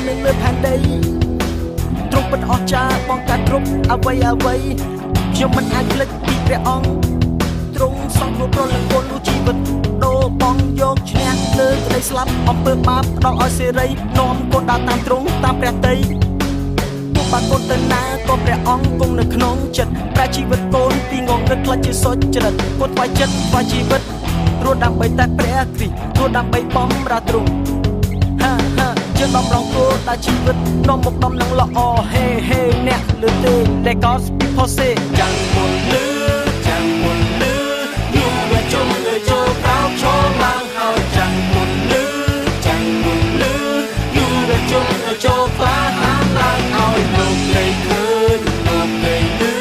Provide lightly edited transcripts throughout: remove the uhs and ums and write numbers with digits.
នៅលើផែនដីទ្រង់ពិតអស្ចារ្យបងកាត់គ្រប់អ្វីខ្ញុំមិនអាចភ្លេចពីព្រះអង្គទ្រង់សង់គ្រប់ប្រលឹងគុណជីវិតដូរបងយកឈ្នះលើក្តីស្លាប់អំពើបាបផ្ដល់ឲ្យសេរីនាំកូនដើរតាមទ្រង់តាមព្រះតីទោះបានកូនទៅណាក៏ព្រះអង្គគង់នៅក្នុងចិត្តព្រះជីវិតកូនពីងងឹតខ្លាចជាសុចរិតកូនថ្វាយចិត្តថ្វាយជីវិតរស់ដើម្បីតែព្រះគ្រីស្ទរស់ដើម្បីបំរើទ្រង់យើងបំរុងគោលដែលជីវិតនាំមកដំណឹងល្អហេអ្នកលើទេ Let God people say ចាំមុនលឺយុវជនលើចូលក្រោកឈរឡើងហើយចាំមុនលឺយុវជនលើចូលក្លាហានឡើងឲ្យលោកគេឃើញលោកគេលឺ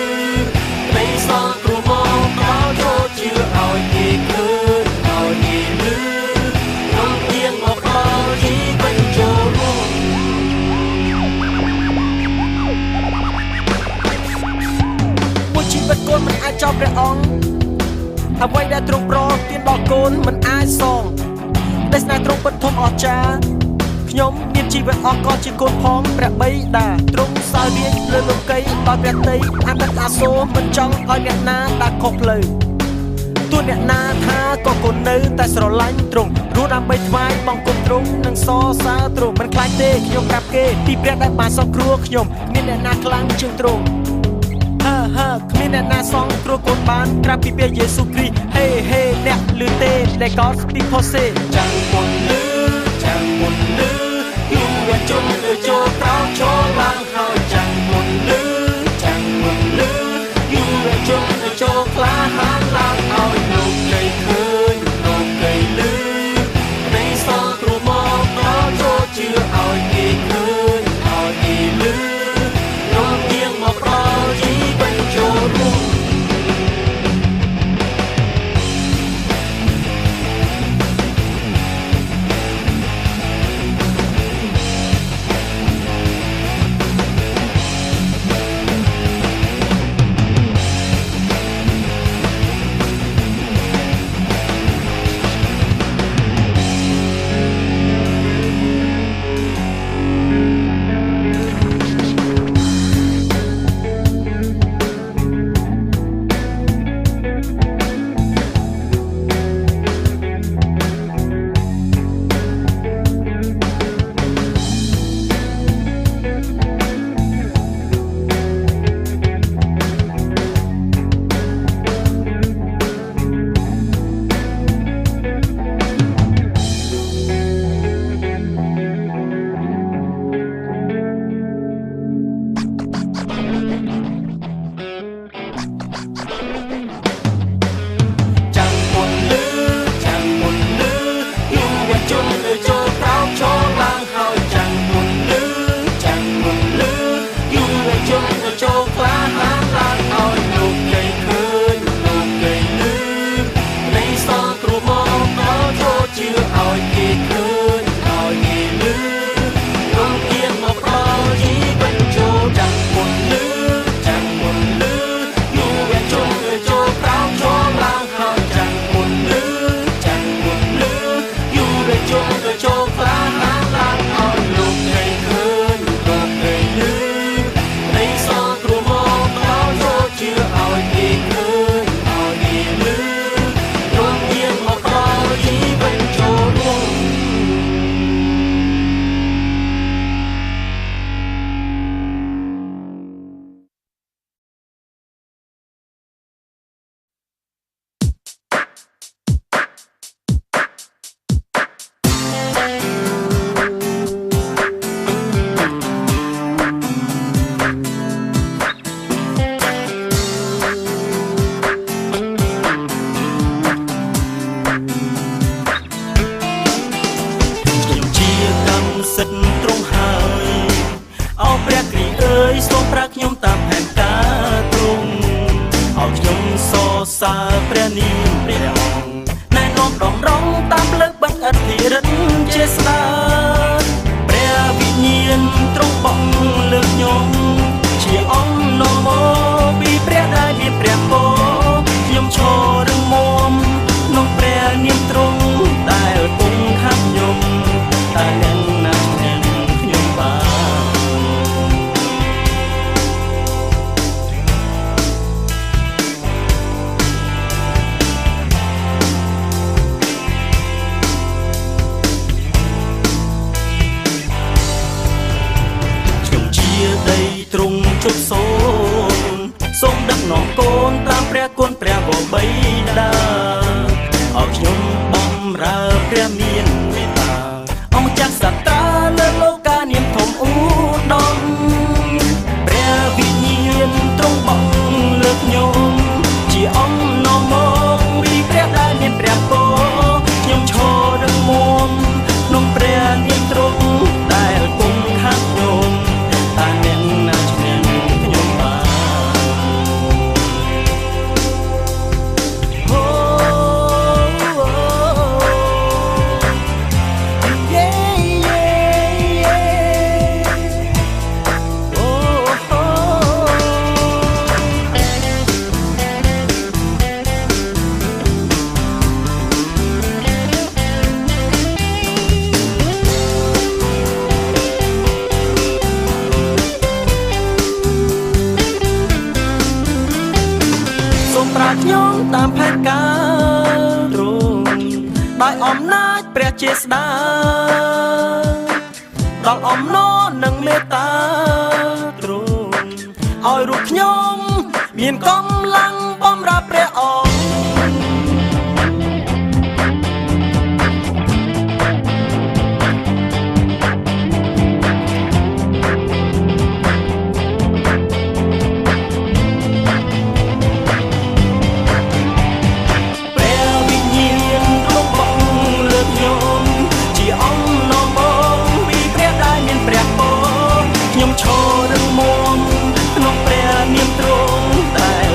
ពេលសល់ព្រមមកដល់ចូលជឿឲ្យគេឃើញឲ្យគេលឺក្នុងទៀងមកដល់ជីវិតចូលរួមមួយជីវិតកូនមិនអាចចោលព្រះអង្គអ្វីដែលទ្រង់ប្រទានដល់កូនមិនអាចសងដែលស្នេហ៍ទ្រង់ពិតធំអស្ចារ្យខ្ញុំមានជីវិតអស់ក៏ជាកូនផងព្រះបិតាទ្រង់សើរៀងលើលោកីដល់ព្រះតីអាណិតអាសូរមិនចង់ឲ្យអ្នកណាដើរខុសផ្លូវទោះអ្នកណាថាក៏កូននៅតែស្រឡាញ់ទ្រង់រស់ដើម្បីថ្វាយបង្គំទ្រង់និងសរសើរទ្រង់មិនខ្លាចទេខ្ញុំប្រាប់គេពីព្រះដែលបានសង្គ្រោះខ្ញុំមានអ្នកណាខ្លាំងជាងទ្រង់គ្មានអ្នកណាសងគ្រោះកូនបានក្រៅពីព្រះយេស៊ូវគ្រីស្ទហេអ្នកលឺទេ Let God people say ចាំមុនលឺយុវជនលើចូលក្រោកឈរឡើងហើយចាំមុនលឺយុវជនលើចូលក្លាហានឡើងឲ្យលោកគេឃើញលោកគេលឺពេលសល់ព្រមមកដល់ចូលជឿឲ្យគេឃើញឲ្យគេលឺនាំទៀងមកដល់ជីវិតចូលរួម តែអ្នកណាខ្ញុំខ្ញុំបាន គុណព្រះបបៃតាឲ្យខ្ញុំបំរើព្រះមានមេត្តាអង្គចាស់សត្រាលើលោកានាមធំឧត្តមព្រះវិញ្ញាណទ្រង់បងលើកខ្ញុំជាអង្គនាំមកពីព្រះដែលមានព្រះពរខ្ញុំឈររឹងមាំក្នុងព្រះនាមទ្រង់ដែលគង់ខាងខ្ញុំតែអ្នកណាឈ្នះខ្ញុំបានប្រាខ្ញុំតាមផែនការទ្រង់ដោយអំណាចព្រះជាស្ដាដល់អំណរនិងមេត្តាទ្រង់ឲ្យរូបខ្ញុំមានកម្លាំងបម្រើព្រះអង្គខ្ញុំឈររឹងមាំក្នុងព្រះនាមទ្រង់ដែល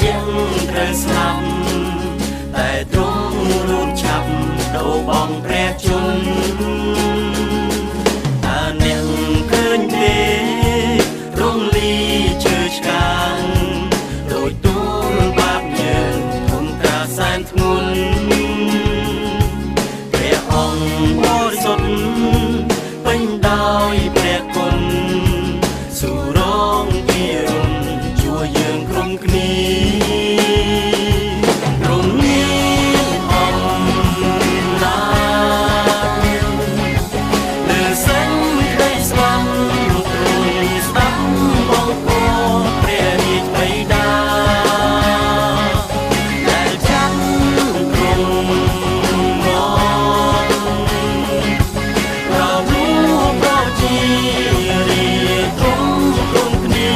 ជាងត្រូវស្លាប់តែទ្រង់រួចឆាប់ដូរបងព្រះជន្មតើអ្នកឃើញទេរងលីជើឆ្កាងដូចទូលបាបយើងធំកាសែនធ្ងន់ព្រះអង្គបរិសុទ្ធពេញដោយព្រះគុណសុរងពីរុនជួយយើងគ្រប់គ្នាទ្រង់មានអំណាចលើសេចក្តីស្លាប់ទ្រង់ស្ដាប់បងគោព្រះរាជបិតាដែលចាំទ្រង់មកប្រលួងប្រជារាទ្រង់គ្រប់គ្នា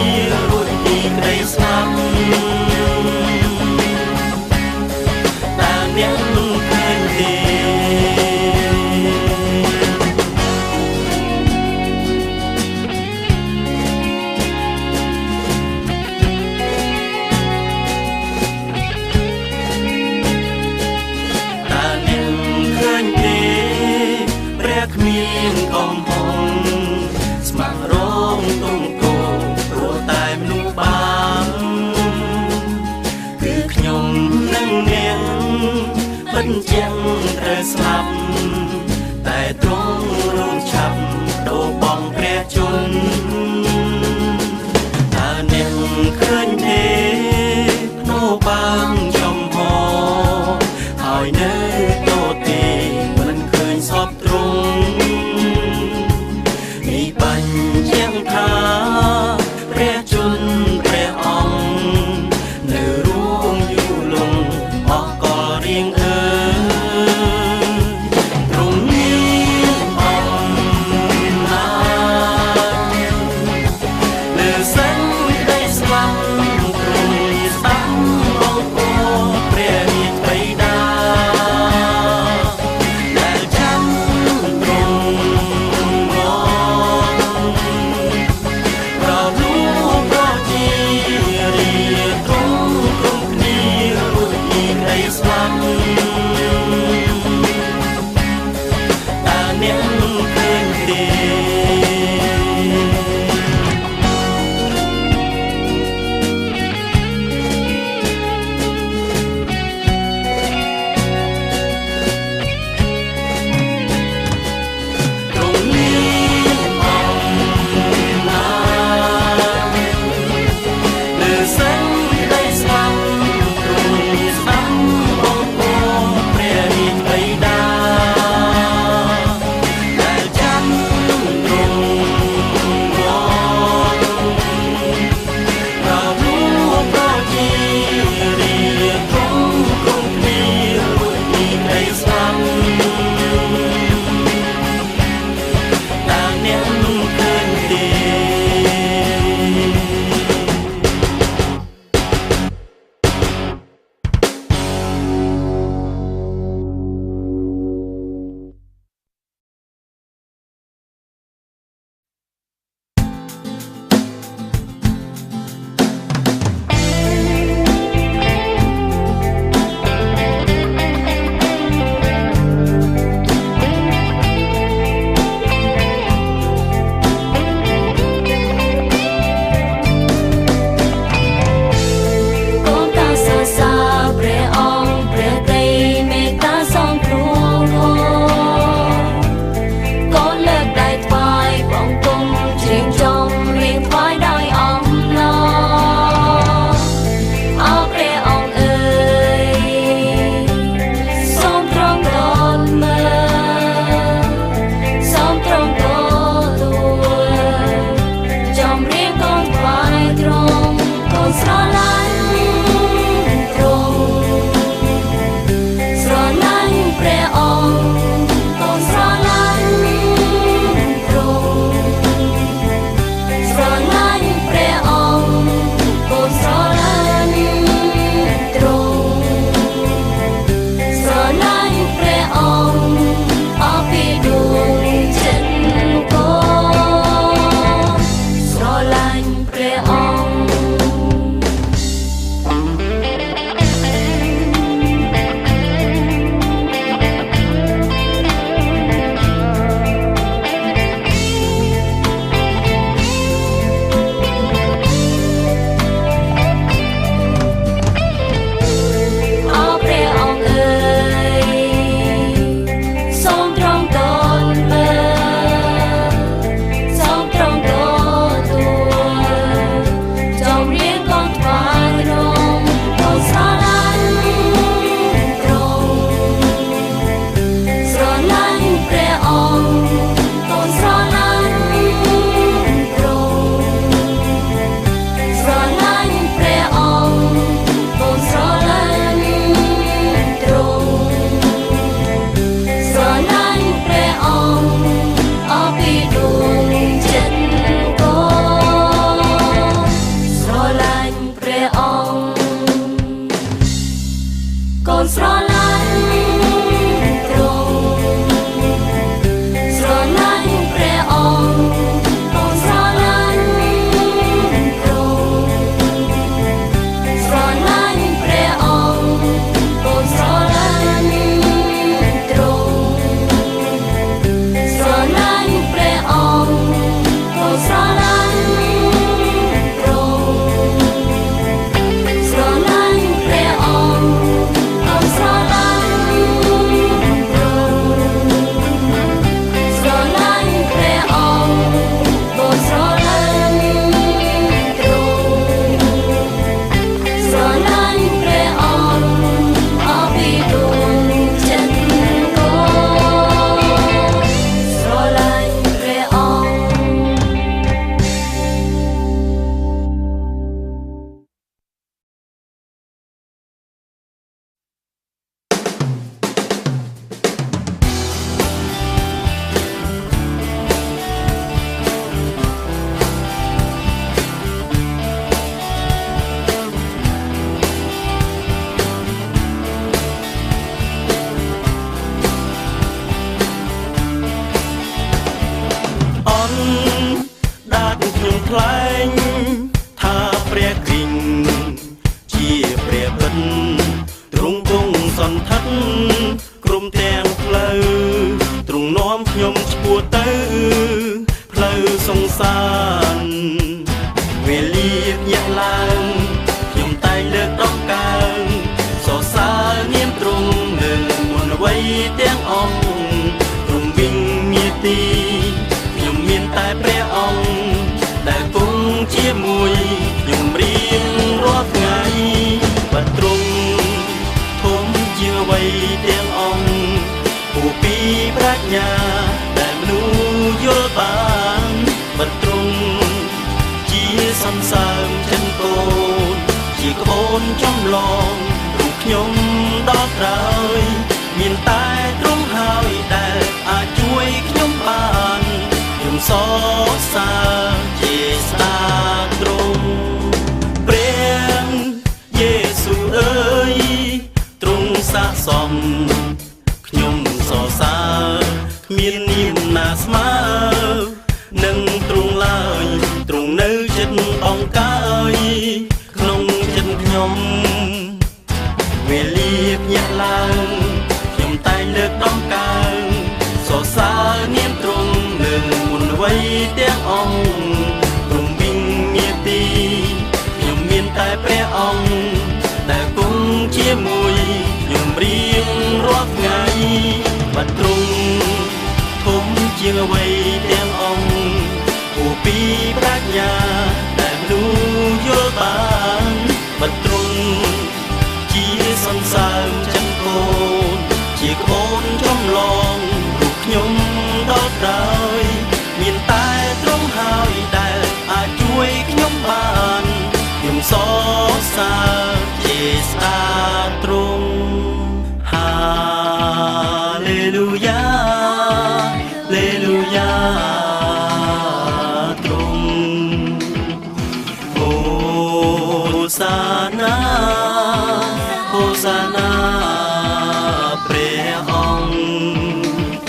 រួចពីក្តីស្លាប់តើអ្នកឃើញទេព្រះគ្មានកំហុសស្ម័គ្ររងទុំគោព្រោះតែមនុស្សបាបគឺខ្ញុំនឹងនាងមិនជាងត្រូវស្លាប់តែទ្រង់រងឆាប់ដូរបងព្រះជន្មតើអ្នកឃើញទេភ្នោបាំងចំហហើយនៅតទេមិនឃើញសពទ្រង់នេះបញ្ជាក់ថាព្រះជន្មព្រះអង្គនៅរួមយូរលង់អស់កលរៀង នស្រឡាញ់ទ្រង់ស្រឡាញ់ព្រះអង្គកូនស្រឡាញ់ទ្រង់ស្រឡាញ់ព្រះអង្គកូនស្រឡាញ់ទ្រង់ស្រឡាញ់ព្រះអង្គកូនស្រឡាញ់ទ្រង់ស្រឡាញ់ព្រះអង្គកូនស្រឡាញ់ទ្រង់ស្រឡាញ់ព្រះអង្គកូនស្រឡាញ់ទ្រង់ស្រឡាញ់ព្រះអង្គអបិទោចិនគោស្រឡាញ់ព្រះអង្គអន់ដាច់ខ្ញុំថ្លែងថាព្រះគ្រីស្ទជាព្រះបិណ្ឌទ្រង់គង់សន្ធិដ្ឋក្រុមទាំងផ្លូវទ្រង់នាំខ្ញុំឆ្ពោះទៅផ្លូវសង្សារវេលាញាក់ឡើងខ្ញុំតែងលើកដង្កើងសរសើរនាមទ្រង់នឹងមុនអ្វីទាំងអង្គទ្រង់វិញមាទីខ្ញុំមានតែព្រះអង្គដែលគង់ជាមួយខ្ញុំរៀងរាល់ថ្ងៃបើទ្រង់ធំជាអ្វីទាំងអង្គពូពីប្រាជ្ញាដែលមនុស្សយល់បានបើទ្រង់ជាសន្សើមចិនកូនជាក្បូនចំឡងរូបខ្ញុំដល់ក្រោយមានតែទ្រង់ហើយដែលអាចជួយខ្ញុំបានខ្ញុំសរសើរជាស្ដាទ្រង់ព្រះយេស៊ូវអើយទ្រង់ស័ក្តិសមខ្ញុំសរសើរគ្មាននាមណាស្មើនឹងទ្រង់ឡើយទ្រង់នៅចិត្តអង្គកាយក្នុងចិត្តខ្ញុំវេលាញាក់ឡើងខ្ញុំតែងលើកដង្កើងសរសើរនាមទ្រង់នឹងមុនអ្វីទាំងអង្គទ្រង់វិញមាទីខ្ញុំមានតែព្រះអង្គដែលគង់ជាមួយខ្ញុំរៀងរាល់ថ្ងៃបើទ្រង់ធំជាងអ្វីទាំងអង្គពូពីប្រាជ្ញាដែលមនុស្សយល់បានបើទ្រង់ជាសន្សើមចិនកូនជាក្បូនចំឡងរូបខ្ញុំដល់ក្រោយមានតែទ្រង់ហើយដែលអាចជួយខ្ញុំបានខ្ញុំសរសើរជាស្ដាទ្រង់ហាឡេលូយ៉ាឡេលូយ៉ាទ្រង់ហូសាណាហូសាណាព្រះអង្គ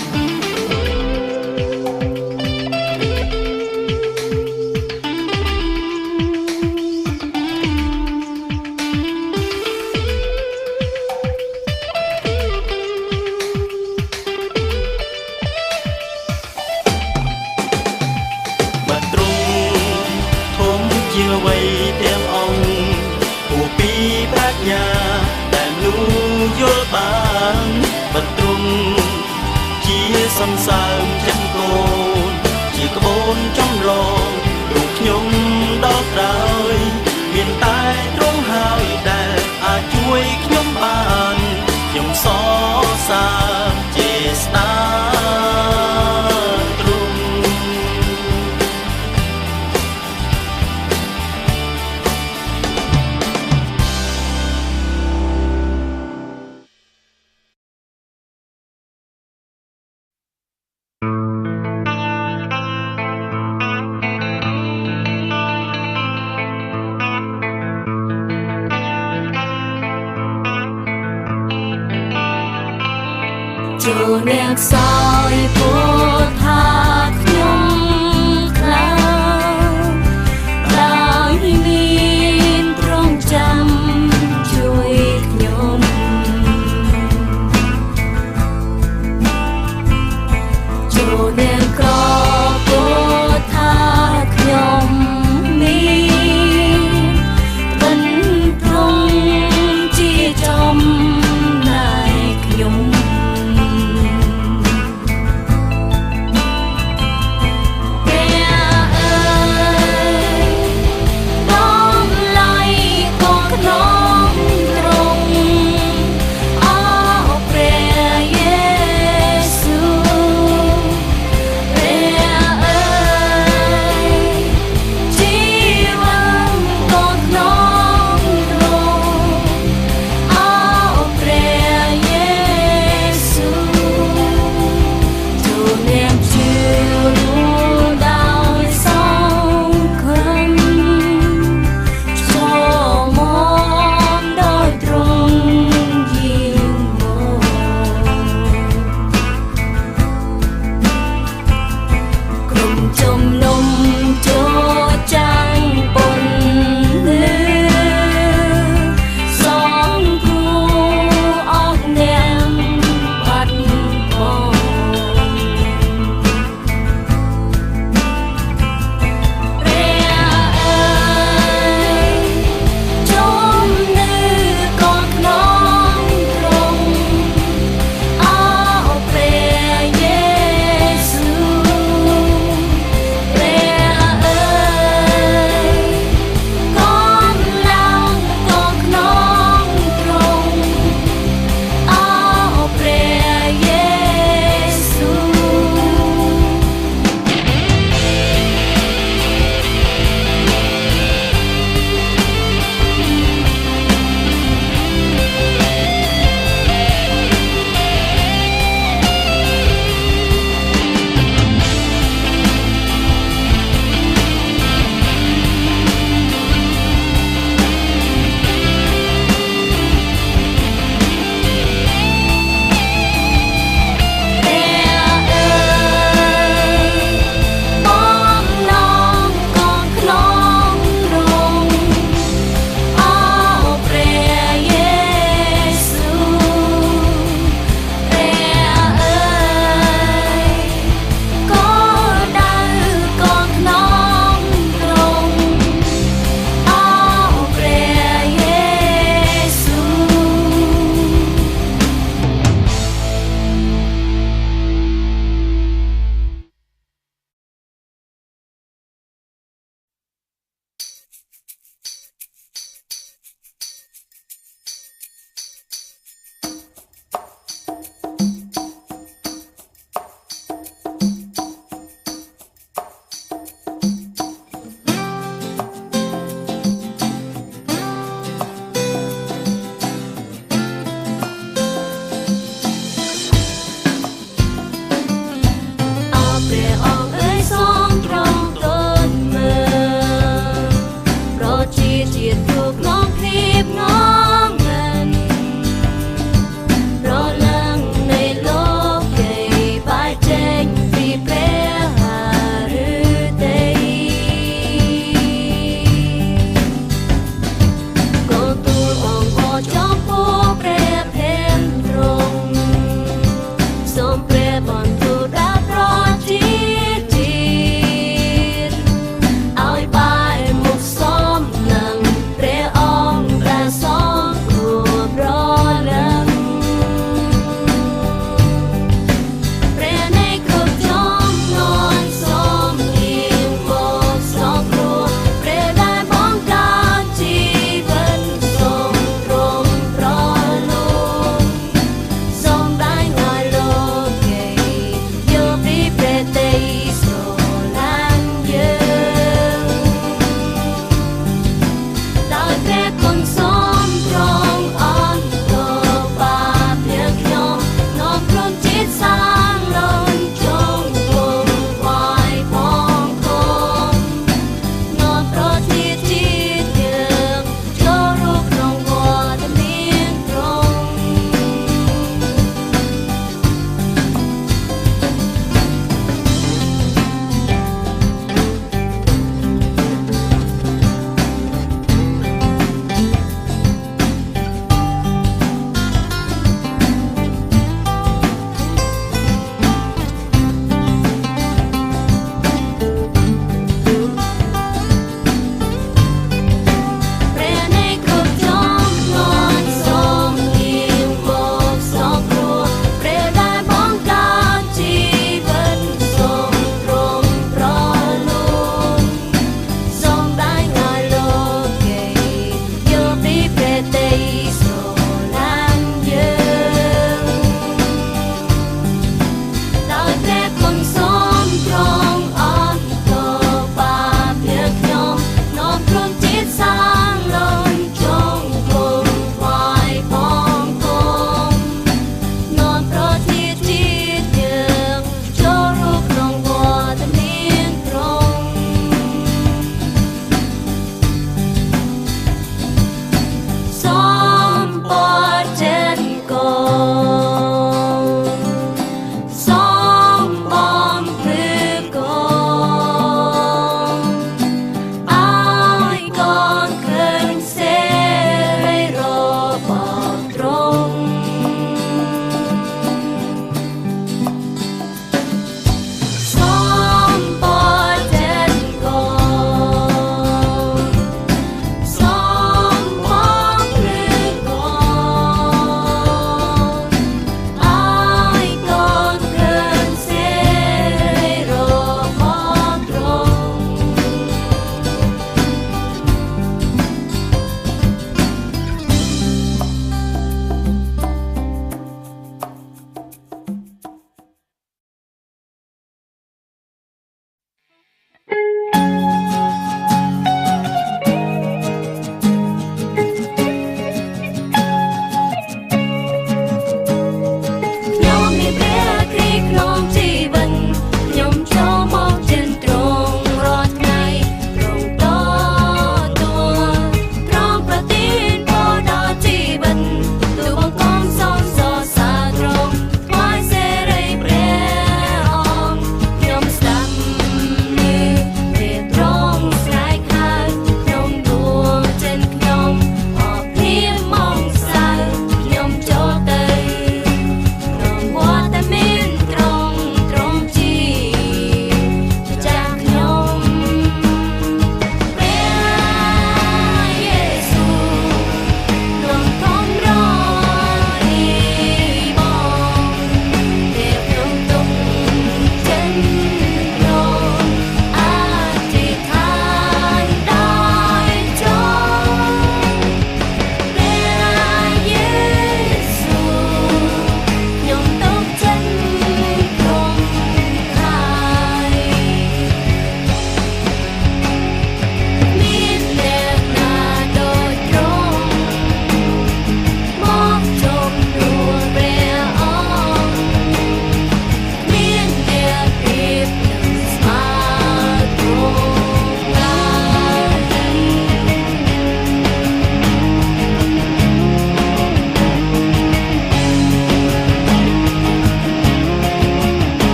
បើទ្រង់ធំជាអ្វីទាំងអង្គពូពីប្រាជ្ញាដែលមនុស្សយល់បានបើទ្រង់ជាសន្សើមចិនកូនជាក្បូនចំឡងរូបខ្ញុំដល់ក្រោយមានតែទ្រង់ហើយដែលអាចជួយខ្ញុំបានខ្ញុំសរសើរជាស្ដាទ្រង់ ចូលអ្នកខ្សោយព